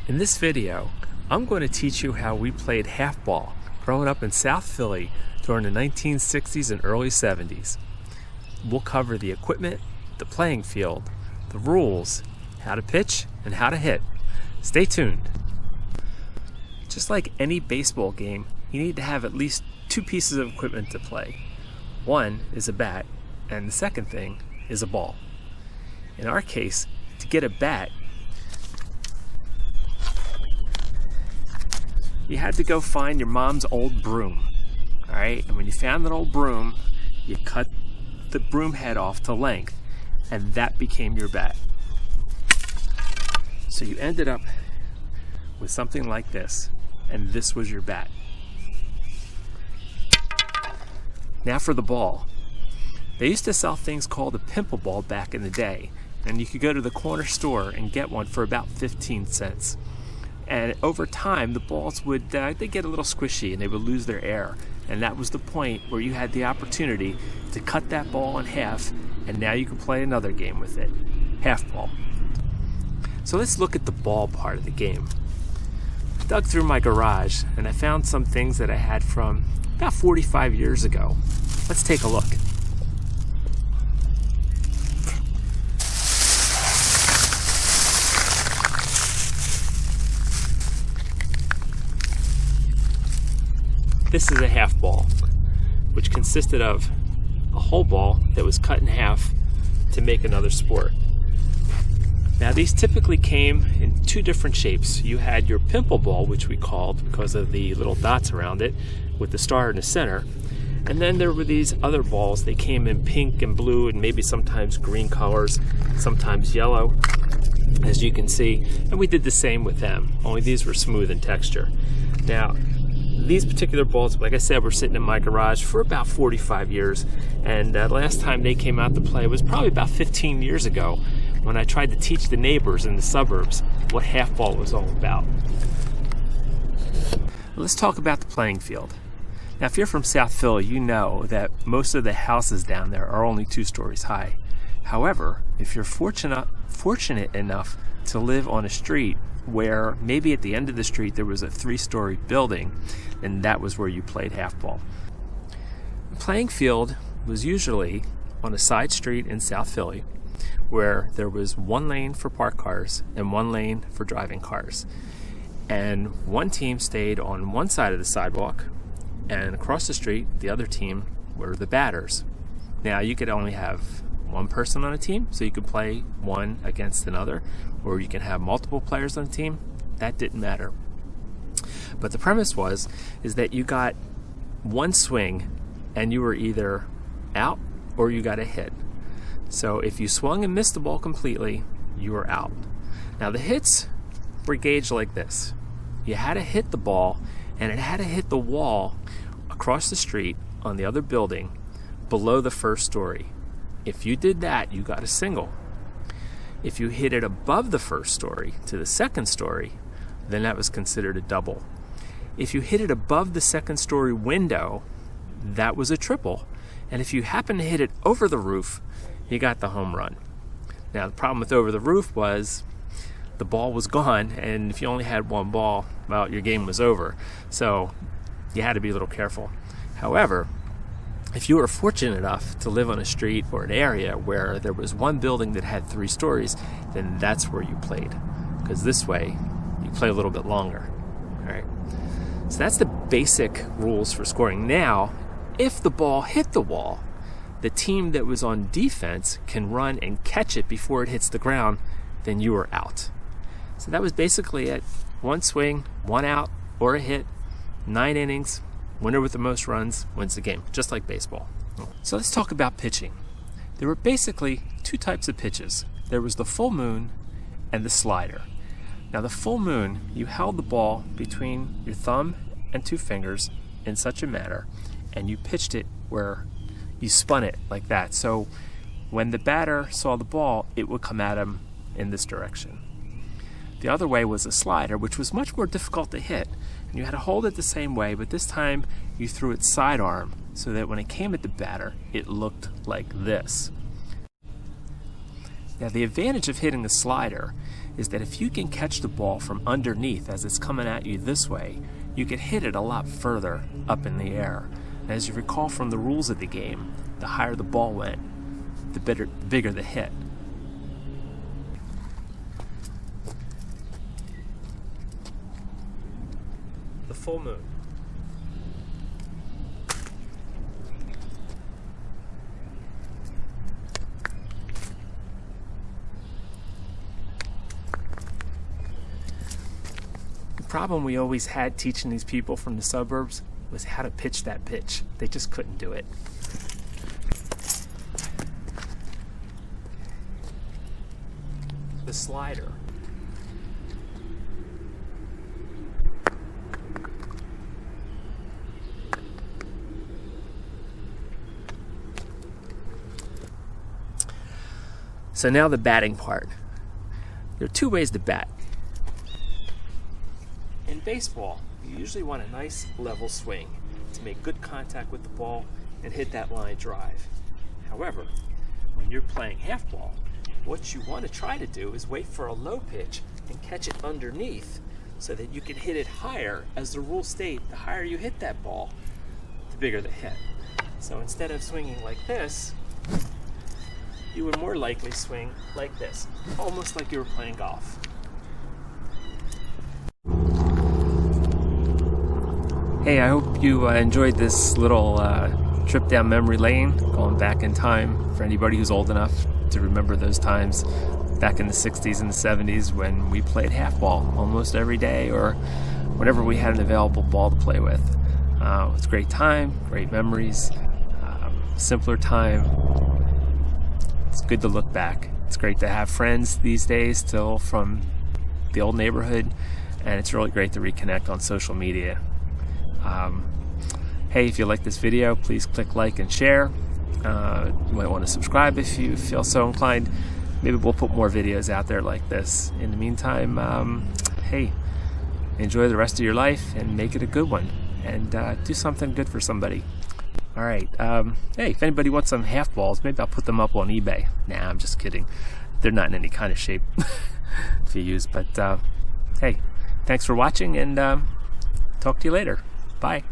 In this video, I'm going to teach you how we played half-ball growing up in South Philly during the 1960s and early 70s. We'll cover the equipment, the playing field, the rules, how to pitch, and how to hit. Stay tuned. Just like any baseball game, you need to have at least two pieces of equipment to play. One is a bat, and the second thing is a ball. In our case, to get a bat, you had to go find your mom's old broom. All right, and when you found that old broom, you cut the broom head off to length, and that became your bat. So you ended up with something like this, and this was your bat. Now for the ball. They used to sell things called a pimple ball back in the day, and you could go to the corner store and get one for about 15 cents. And over time, the balls would they get a little squishy and they would lose their air. And that was the point where you had the opportunity to cut that ball in half, and now you can play another game with it, half-ball. So let's look at the ball part of the game. I dug through my garage and I found some things that I had from about 45 years ago. Let's take a look. This is a half ball, which consisted of a whole ball that was cut in half to make another sport. Now these typically came in two different shapes. You had your pimple ball, which we called because of the little dots around it with the star in the center. And then there were these other balls. They came in pink and blue and maybe sometimes green colors, sometimes yellow, as you can see. And we did the same with them, only these were smooth in texture. Now, these particular balls, like I said, were sitting in my garage for about 45 years, and last time they came out to play was probably about 15 years ago when I tried to teach the neighbors in the suburbs what half-ball was all about. Let's talk about the playing field. Now, if you're from South Philly, you know that most of the houses down there are only 2 stories high. However, if you're fortunate enough to live on a street where maybe at the end of the street there was a 3-story building, and that was where you played half-ball. The playing field was usually on a side street in South Philly where there was 1 lane for parked cars and 1 lane for driving cars. And one team stayed on one side of the sidewalk, and across the street, the other team were the batters. Now, you could only have one person on a team, so you could play one against another, or you can have multiple players on a team. That didn't matter. But the premise is that you got one swing and you were either out or you got a hit. So if you swung and missed the ball completely, you were out. Now the hits were gauged like this. You had to hit the ball, and it had to hit the wall across the street on the other building below the first story. If you did that, you got a single. If you hit it above the first story to the second story, then that was considered a double. If you hit it above the second story window, that was a triple. And if you happened to hit it over the roof, you got the home run. Now the problem with over the roof was the ball was gone, and if you only had one ball, well, your game was over. So you had to be a little careful. However, if you were fortunate enough to live on a street or an area where there was one building that had 3 stories, then that's where you played, because this way you play a little bit longer. All right. So that's the basic rules for scoring. Now, if the ball hit the wall, the team that was on defense can run and catch it before it hits the ground, then you are out. So that was basically it. 1 swing, 1 out, or a hit, 9 innings. Winner with the most runs wins the game, just like baseball. So let's talk about pitching. There were basically 2 types of pitches. There was the full moon and the slider. Now the full moon, you held the ball between your thumb and 2 fingers in such a manner, and you pitched it where you spun it like that. So when the batter saw the ball, it would come at him in this direction. The other way was a slider, which was much more difficult to hit. And you had to hold it the same way, but this time you threw it sidearm so that when it came at the batter, it looked like this. Now the advantage of hitting the slider is that if you can catch the ball from underneath as it's coming at you this way, you can hit it a lot further up in the air. And as you recall from the rules of the game, the higher the ball went, the bigger the hit. The full moon. The problem we always had teaching these people from the suburbs was how to pitch that pitch. They just couldn't do it. The slider. So now the batting part. There are two ways to bat. In baseball, you usually want a nice level swing to make good contact with the ball and hit that line drive. However, when you're playing half ball, what you want to try to do is wait for a low pitch and catch it underneath so that you can hit it higher. As the rules state, the higher you hit that ball, the bigger the hit. So instead of swinging like this, you would more likely swing like this, almost like you were playing golf. Hey, I hope you enjoyed this little trip down memory lane, going back in time for anybody who's old enough to remember those times back in the 60s and the 70s when we played half ball almost every day or whenever we had an available ball to play with. It was a great time, great memories, simpler time. It's good to look back. It's great to have friends these days still from the old neighborhood, and it's really great to reconnect on social media. Hey, if you like this video, please click like and share. You might want to subscribe if you feel so inclined. Maybe we'll put more videos out there like this. In the meantime, hey, enjoy the rest of your life and make it a good one, and do something good for somebody. All right. Hey, if anybody wants some half balls, maybe I'll put them up on eBay. Nah, I'm just kidding. They're not in any kind of shape to use. But hey, thanks for watching, and talk to you later. Bye.